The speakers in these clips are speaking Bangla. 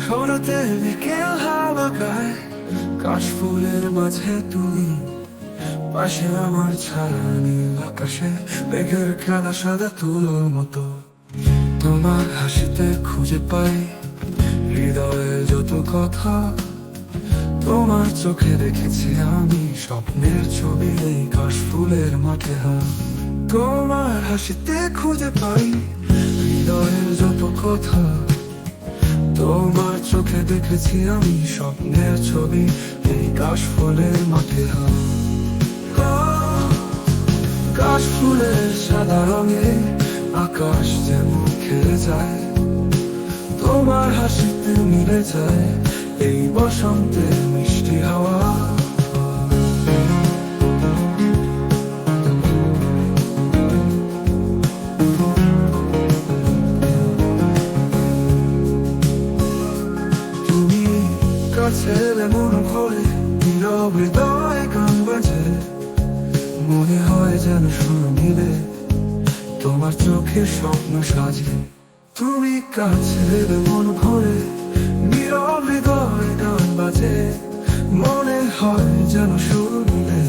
শরতের বিকেল হাওয়া গায়, কাশফুলের মাঝে তুমি, পাশে আমার ছায়া নীল আকাশে মেঘের খেলা সাদা তুলোর মতো। তোমার হাসিতে খুঁজে পাই হৃদয়ের যত কথা, তোমার চোখে দেখেছি আমি স্বপ্নের ছবি এই কাশফুলের মাঠে হাত। তোমার হাসিতে খুঁজে পাই হৃদয়ের যত কথা, তোমার চোখে দেখেছি আমি স্বপ্নের ছবি এই কাশফুলের মাঠে হাত। কাশফুলের সাদা রঙে আকাশ যেমন খেলে যায়, তোমার হাসিতে মিলে যায় এই বসন্তের মিষ্টি হাওয়া। তুমি কাছে এলে মন ভরে, নীরব হৃদয়ে গান বাজে, মনে হয় যেন সুর মিলে তোমার চোখে স্বপ্ন সাজে। তুমি কাছে এলে মন ভরে, নীরব হৃদয়ে গান বাজে, মনে হয় যেন সুর মিলে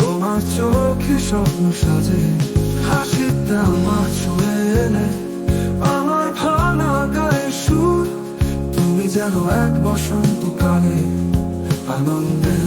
তোমার চোখে স্বপ্ন সাজে। হাসিতে আমার ছুঁয়ে এলে আমার ভাঙা গায়ে সুর, তুমি যেন এক বসন্তকালে আনন্দের